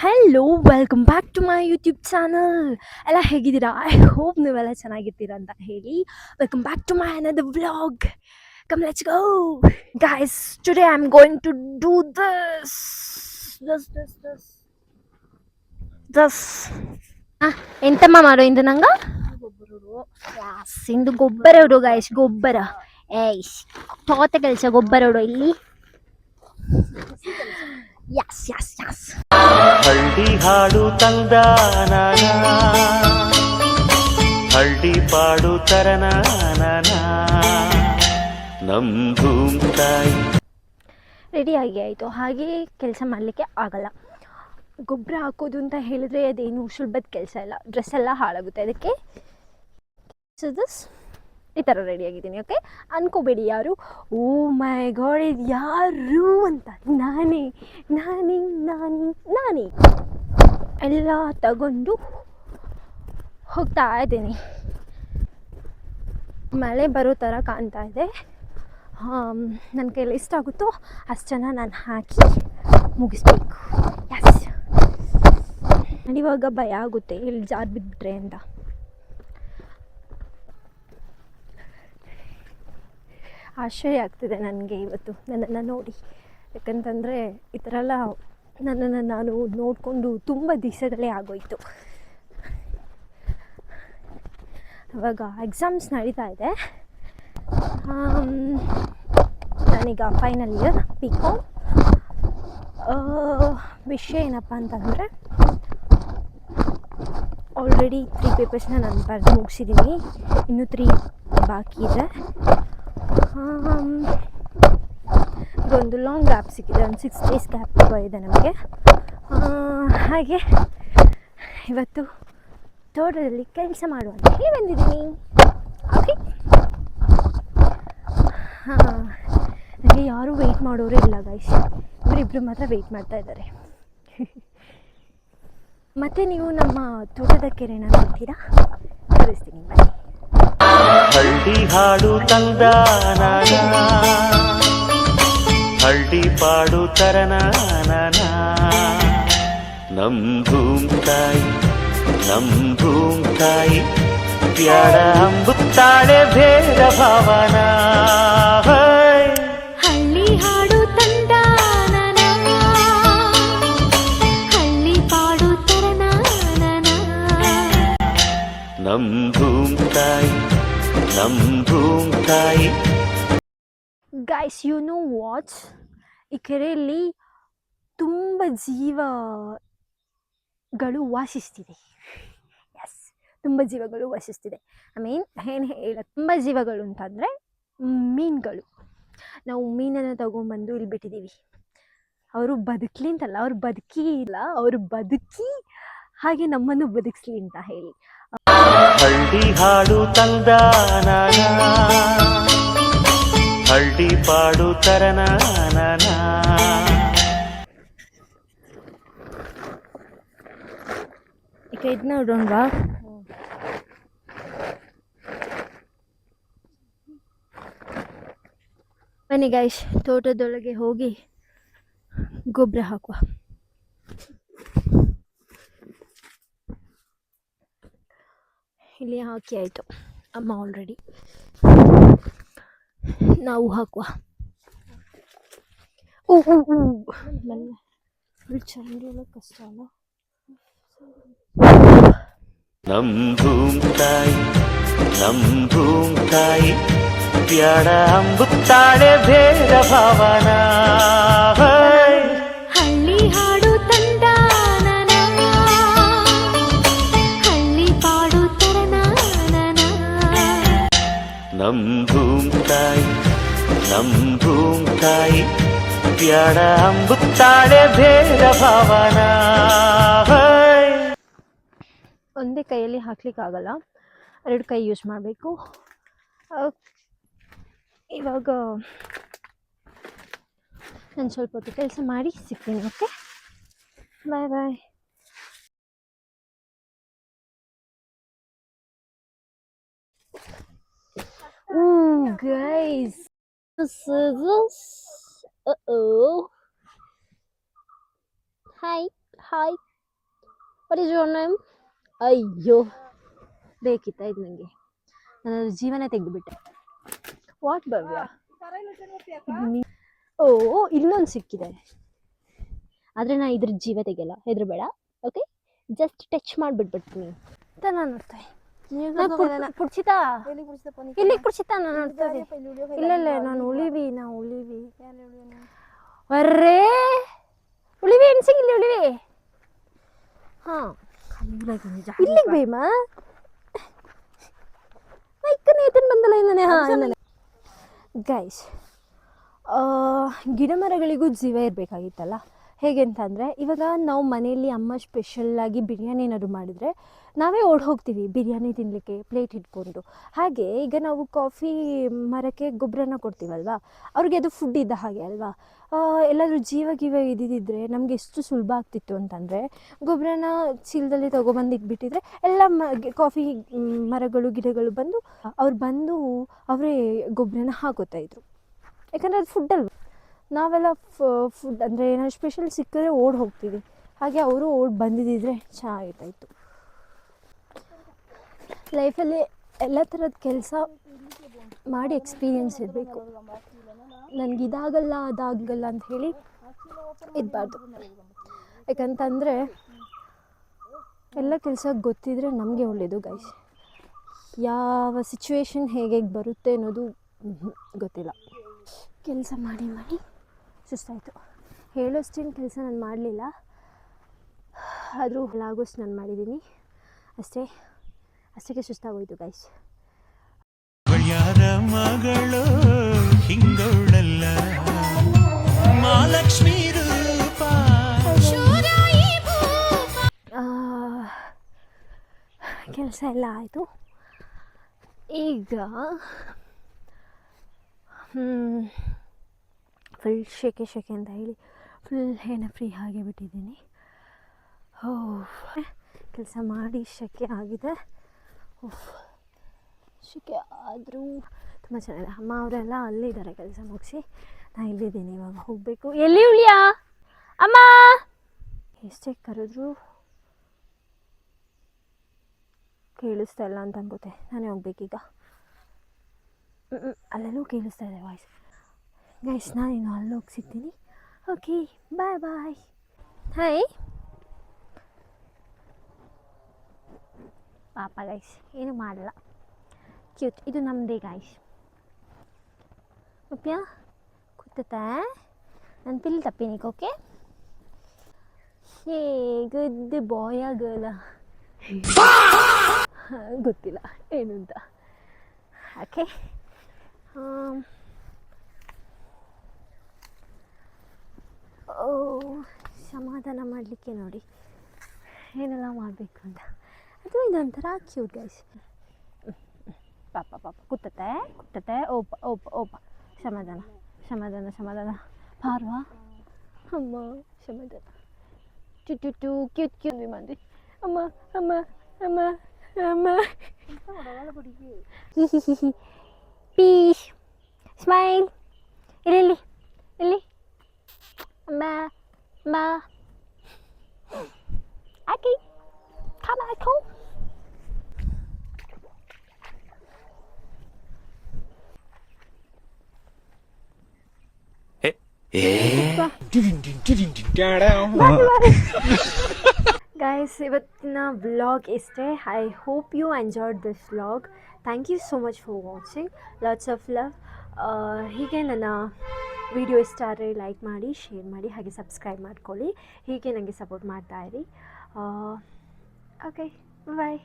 Hello, welcome back to my YouTube channel. ಎಲ್ಲ ಹೇಗಿದ್ದೀರಾ? I hope ನೀವೆಲ್ಲ ಚೆನ್ನಾಗಿರ್ತೀರಾ ಅಂತ ಹೇಳಿ welcome back to my another vlog. Come let's go guys. Today I am going to do this. ಎಂತಮ್ಮ ಮಾಡೋ ಇಂದು ನಂಗ ಯಾಸ್ ಇಂದು ಗೊಬ್ಬರ ಇಡು ಗೈಸ್, ಗೊಬ್ಬರ. ಏಯ್ ತೋತೆ ಕೆಲಸ ಗೊಬ್ಬರ ಇಡು ಇಲ್ಲಿ. Yes yes yes. ಹಳ್ಳಿ ಹಾಡು ತಂದ ಹಳ್ಳಿ ಪಾಡು ತರನ ನಮ್ ಭೂಮಿ ತಾಯಿ. ರೆಡಿಯಾಗಿ ಆಯಿತು. ಹಾಗೆ ಕೆಲಸ ಮಾಡಲಿಕ್ಕೆ ಆಗಲ್ಲ. ಗೊಬ್ಬರ ಹಾಕೋದು ಅಂತ ಹೇಳಿದ್ರೆ ಅದೇನು ಸುಲಭದ ಕೆಲಸ ಇಲ್ಲ. ಡ್ರೆಸ್ ಎಲ್ಲ ಹಾಳಾಗುತ್ತೆ. ಅದಕ್ಕೆ ಈ ಥರ ರೆಡಿಯಾಗಿದ್ದೀನಿ. ಓಕೆ, ಅನ್ಕೋಬೇಡಿ ಯಾರು ಓ ಮೈ ಗಾಡ್ ಇದು ಯಾರು ಅಂತ. ನಾನೇ ನಾನೇ ನಾನೇ ನಾನೇ ಎಲ್ಲ ತಗೊಂಡು ಹೋಗ್ತಾ ಇದ್ದೀನಿ. ಮಳೆ ಬರೋ ಥರ ಕಾಣ್ತಾ ಇದೆ. ನನ್ನ ಕೈಯಲ್ಲಿ ಎಷ್ಟಾಗುತ್ತೋ ಅಷ್ಟು ಜನ ನಾನು ಹಾಕಿ ಮುಗಿಸ್ಬೇಕು. ಎಸ್, ಇವಾಗ ಭಯ ಆಗುತ್ತೆ ಇಲ್ಲಿ ಜಾರು ಬಿದ್ದುಬಿಟ್ರೆ ಅಂತ. ಆಶ್ಚರ್ಯ ಆಗ್ತಿದೆ ನನಗೆ ಇವತ್ತು ನನ್ನನ್ನು ನೋಡಿ. ಯಾಕಂತಂದರೆ ಈ ಥರ ಎಲ್ಲ ನನ್ನನ್ನು ನಾನು ನೋಡಿಕೊಂಡು ತುಂಬ ದಿವಸಗಳೇ ಆಗೋಯಿತು. ಇವಾಗ ಎಕ್ಸಾಮ್ಸ್ ನಡೀತಾ ಇದೆ. ನಾನೀಗ ಫೈನಲ್ ಇಯರ್ BCom. ವಿಷಯ ಏನಪ್ಪ ಅಂತಂದರೆ ಆಲ್ರೆಡಿ 3 ಪೇಪರ್ಸ್ನ ನಾನು ಬರೆದು ಮುಗಿಸಿದ್ದೀನಿ. ಇನ್ನೂ 3 ಬಾಕಿ ಇದೆ. ಇದೊಂದು ಲಾಂಗ್ ಗ್ಯಾಪ್ ಸಿಕ್ಕಿದೆ. ಒಂದು 6 days ಗ್ಯಾಪ್ ಇದೆ ನಮಗೆ. ಹಾಗೆ ಇವತ್ತು ತೋಟದಲ್ಲಿ ಕೆಲಸ ಮಾಡುವಂತ ಹೇಳಿ ಬಂದಿದ್ದೀನಿ. ಓಕೆ, ನನಗೆ ಯಾರೂ ವೆಯ್ಟ್ ಮಾಡೋರೇ ಇಲ್ಲ ಗೈಸ್. ಇವರಿಬ್ಬರು ಮಾತ್ರ ವೆಯ್ಟ್ ಮಾಡ್ತಾ ಇದ್ದಾರೆ. ಮತ್ತು ನೀವು ನಮ್ಮ ತೋಟದ ಕೆರೆನ ನೋಡ್ತೀರಾ? ತೋರಿಸ್ತೀನಿ ಬನ್ನಿ. ಹಳ್ಳಿ ಹಾಡು ತಂದ ಹಳ್ಳಿ ಪಾಡು ತರನ ನಮ್ ಭೂಮಿ ತಾಯಿ, ನಮ್ ಭೂಮಿ ತಾಯಿ ಬ್ಯಾಡ ಅಂಬುತ್ತಾಳೆ ಭೇದ ಭಾವನ. ಹಳ್ಳಿ ಹಾಡು ತಂದ ಹಳ್ಳಿ ಪಾಡು ತರನ ನಮ್ ಭೂಮಿ ತಾಯಿ, ನಮ್ ಭೂಮಿ ತಾಯಿ. ಗೈಸ್, ಯು ನೋ ವಾಟ್ಸ್, ಈ ಕೆರೆಯಲ್ಲಿ ತುಂಬ ಜೀವಗಳು ವಾಸಿಸ್ತಿದೆ. ಎಸ್, ತುಂಬ ಜೀವಗಳು ವಾಸಿಸ್ತಿದೆ. ಏನು ಹೇಳ, ತುಂಬ ಜೀವಗಳು ಅಂತಂದರೆ ಮೀನುಗಳು. ನಾವು ಮೀನನ್ನು ತಗೊಂಬಂದು ಇಲ್ಲಿ ಬಿಟ್ಟಿದ್ದೀವಿ. ಅವರು ಬದುಕಲಿ ಅಂತಲ್ಲ, ಅವ್ರು ಬದುಕಿ ಇಲ್ಲ, ಅವರು ಬದುಕಿ ಹಾಗೆ ನಮ್ಮನ್ನು ಬದುಕಿಸ್ಲಿ ಅಂತ ಹೇಳಿ. ಹಳ್ಳಿ ಹಾಡು ತಂದ ಹಳ್ಳಿ ಪಾಡು ತರನ ಈಗ ಇದು ನೋಡೋಣವಾ. ಬನ್ನಿ ಗೈಸ್, ತೋಟದೊಳಗೆ ಹೋಗಿ ಗೊಬ್ಬರ ಹಾಕುವ. ಇಲ್ಲಿ ಹಾಕಿ ಆಯಿತು ಅಮ್ಮ ಆಲ್ರೆಡಿ. ನಾವು ಹಾಕುವ. ಫುಲ್ ಚಂದ ಕಷ್ಟ ಅಲ್ಲ. ನಮ್ ಭೂಮಿ ತಾಯಿ, ನಮ್ ಭೂಮಿ ತಾಯಿ ಬ್ಯಾಡ ಅಂಬುತ್ತಾಳೆ ಭೇದ ಭಾವನ. ಹಳ್ಳಿ ಹಾಡು ತಂದ ಹಳ್ಳಿ ಪಾಡು ತರನ ನಮ್ ಭೂಮಿ ತಾಯಿ, ನಮ್ ಭೂಮಿ ತಾಯಿ ಬ್ಯಾಡ ಅಂಬುತ್ತಾಳೆ ಭೇದ ಭಾವನ. ಒಂದೇ ಕೈಯಲ್ಲಿ ಹಾಕ್ಲಿಕ್ಕಾಗಲ್ಲ, 2 ಕೈ ಯೂಸ್ ಮಾಡಬೇಕು. ಇವಾಗ ನಾನು ಸ್ವಲ್ಪ ಹೊತ್ತು ಕೆಲಸ ಮಾಡಿ ಸಿಗ್ತೀನಿ. Okay, bye bye. Guys, hi hi what is your name? ಅಯ್ಯೋ ಬೇಕಿತ್ತ ಇದು ನನಗೆ, ನನ್ನ ಜೀವನ ತೆಗೆದುಬಿಟ್ಟೆ. ವಾಟ್ ಭವ್ಯ? ಓ ಇಲ್ಲೊಂದು ಸಿಕ್ಕಿದೆ, ಆದರೆ ನಾನು ಇದ್ರ ಜೀವ ತೆಗೆಯಲ್ಲ, ಹೆದರಬೇಡ. ಓಕೆ, ಜಸ್ಟ್ ಟಚ್ ಮಾಡಿಬಿಟ್ಬಿಡ್ತೀನಿ ಅಂತ ನಾನು ನೋಡ್ತಾ ಪುಡ್ಸಿತಾ ಇಲ್ಲಿಗೆ ಪುಡ್ಸಿತಾ ನಾನು ನೋಡ್ತಾ ಇಲ್ಲ ಇಲ್ಲ ನಾನು ಉಳಿವಿ ಅರ್ರೇ ಉಳಿವಿ ಎಣ್ಸಿಗೆ ಇಲ್ಲಿ ಉಳಿವಿ. ಹಾಂ ಇಲ್ಲಿಗೆ ಬೇಮಾ ಏತನ್ ಬಂದಲ್ಲ ಇನ್ನೇ. ಹಾಂ ಗೈಸ್, ಗಿಡ ಮರಗಳಿಗೂ ಜೀವ ಇರಬೇಕಾಗಿತ್ತಲ್ಲ. ಹೇಗೆ ಅಂತಂದರೆ, ಇವಾಗ ನಾವು ಮನೆಯಲ್ಲಿ ಅಮ್ಮ ಸ್ಪೆಷಲ್ಲಾಗಿ ಬಿರಿಯಾನಿ ಏನಾದ್ರು ಮಾಡಿದರೆ ನಾವೇ ಓಡಿ ಹೋಗ್ತೀವಿ ಬಿರಿಯಾನಿ ತಿನ್ನಲಿಕ್ಕೆ ಪ್ಲೇಟ್ ಇಟ್ಕೊಂಡು. ಹಾಗೆ ಈಗ ನಾವು ಕಾಫಿ ಮರಕ್ಕೆ ಗೊಬ್ಬರನ ಕೊಡ್ತೀವಲ್ವ, ಅವ್ರಿಗೆ ಅದು ಫುಡ್ ಇದ್ದ ಹಾಗೆ ಅಲ್ವಾ. ಎಲ್ಲಾದರೂ ಜೀವ ಇದ್ದಿದ್ದರೆ ನಮಗೆ ಎಷ್ಟು ಸುಲಭ ಆಗ್ತಿತ್ತು ಅಂತಂದರೆ, ಗೊಬ್ಬರನ ಚೀಲದಲ್ಲಿ ತೊಗೊಬಂದು ಇಟ್ಬಿಟ್ಟಿದ್ರೆ ಎಲ್ಲ ಕಾಫಿ ಮರಗಳು ಗಿಡಗಳು ಬಂದು ಅವರೇ ಗೊಬ್ಬರನ ಹಾಕೋತಾಯಿದ್ರು. ಯಾಕಂದರೆ ಅದು ಫುಡ್ ಅಲ್ವ. ನಾವೆಲ್ಲ ಫುಡ್ ಅಂದರೆ ಏನಾದ್ರು ಸ್ಪೆಷಲ್ ಸಿಕ್ಕಿದ್ರೆ ಓಡಿ ಹೋಗ್ತೀವಿ. ಹಾಗೆ ಅವರು ಓಡಿ ಬಂದಿದ್ದಿದ್ರೆ ಚೆನ್ನಾಗಿರ್ತಾಯಿತ್ತು. ಲೈಫಲ್ಲಿ ಎಲ್ಲ ಥರದ ಕೆಲಸ ಮಾಡಿ ಎಕ್ಸ್ಪೀರಿಯೆನ್ಸ್ ಇರಬೇಕು. ನನಗಿದಾಗಲ್ಲ ಅದಾಗಲ್ಲ ಅಂತ ಹೇಳಿ ಇರಬಾರ್ದು. ಯಾಕಂತಂದರೆ ಎಲ್ಲ ಕೆಲಸ ಗೊತ್ತಿದ್ರೆ ನಮಗೆ ಒಳ್ಳೆಯದು ಗೈಸ್. ಯಾವ ಸಿಚುವೇಶನ್ ಹೇಗೆ ಬರುತ್ತೆ ಅನ್ನೋದು ಗೊತ್ತಿಲ್ಲ. ಕೆಲಸ ಮಾಡಿ ಸುಸ್ತಾಯಿತು. ಹೇಳೋಷ್ಟೇನು ಕೆಲಸ ನಾನು ಮಾಡಲಿಲ್ಲ, ಆದರೂ ಆಗೋಷ್ಟು ನಾನು ಮಾಡಿದ್ದೀನಿ ಅಷ್ಟಕ್ಕೆ ಸುಸ್ತಾಗೋಯ್ತು ಗೈಸ್. ಯಾರ ಮಗಳು ಹಿಂಗೌಳಲ್ಲ ಮಹಾಲಕ್ಷ್ಮೀ ರೂಪ. ಕೆಲಸ ಎಲ್ಲ ಆಯಿತು. ಈಗ ಫುಲ್ ಶೆಕೆ ಅಂತ ಹೇಳಿ ಫುಲ್ ಹೆಣ ಫ್ರೀ ಹಾಗೆ ಬಿಟ್ಟಿದ್ದೀನಿ. ಕೆಲಸ ಮಾಡಿ ಶೆಕೆ ಆಗಿದೆ. ಶೆಕೆ ಆದರೂ ತುಂಬ ಚೆನ್ನಾಗಿದೆ. ಅಮ್ಮ ಅವರೆಲ್ಲ ಅಲ್ಲಿದ್ದಾರೆ ಕೆಲಸ ಮುಗಿಸಿ, ನಾನು ಇಲ್ಲಿದ್ದೀನಿ. ಇವಾಗ ಹೋಗಬೇಕು. ಎಲ್ಲಿ ಉಳಿಯಾ ಅಮ್ಮ? ಎಷ್ಟೇ ಕರೆದ್ರೂ ಕೇಳಿಸ್ತಾ ಇಲ್ಲ ಅಂತ ಅನ್ಕೋತೆ. ನಾನೇ ಹೋಗ್ಬೇಕೀಗ. ಅಲ್ಲೆಲ್ಲೂ ಕೇಳಿಸ್ತಾ ಇದೆ ವಾಯ್ಸ್. ಗೈಸ್, ನಾನಿನ್ನು ಅಲ್ಲೋಗಿ ಸಿಗ್ತೀನಿ. ಓಕೆ, ಬಾಯ್. ಹಾಯ್ ಪಾಪ ಗೈಸ್, ಏನು ಮಾಡಲ್ಲ, ಕ್ಯೂಟ್. ಇದು ನಮ್ಮದೇ ಗೈಸ್. ಓಪ್ಯಾ ಕೂತತಾ ನನ್ನ ಪಿಲ್ ತಪ್ಪಿನಿಕ್. ಓಕೆ, ಹೇ ಗುಡ್ ಬಾಯ್ ಗರ್ಲ ಗೊತ್ತಿಲ್ಲ ಏನು ಅಂತ. ಓಕೆ, ಸಮಾಧಾನ ಮಾಡಲಿಕ್ಕೆ ನೋಡಿ ಏನೆಲ್ಲ ಮಾಡಬೇಕು ಅಂತ. ಅದು ಇದೊಂಥರ ಕ್ಯೂಟ್ ಗೈಸ್. ಪಾಪ ಕುತ್ತತೆ ಓಪ ಸಮಾಧಾನ ಪಾರ್ವಾ ಅಮ್ಮ ಸಮಾಧಾನ ಕ್ಯೂಟ್ ಮಂದಿ. ಅಮ್ಮ ಪೀಸ್ ಸ್ಮೈಲ್. ಇಲ್ಲಿ ಅಮ್ಮ ಆಕಿ come. Guys, ಇವತ್ತಿನ ವ್ಲಾಗ್ ಇಷ್ಟೇ. I hope you enjoyed this vlog. Thank you so much for watching. Lots of love. ಹೀಗೆ ನನ್ನ ವಿಡಿಯೋ ಇಷ್ಟ ಆದರೆ ಲೈಕ್ ಮಾಡಿ, ಶೇರ್ ಮಾಡಿ, ಹಾಗೆ ಸಬ್ಸ್ಕ್ರೈಬ್ ಮಾಡ್ಕೊಳ್ಳಿ. ಹೀಗೆ ನನಗೆ ಸಪೋರ್ಟ್ ಮಾಡ್ತಾಯಿರಿ. ಓಕೆ, ಬಾಯ್.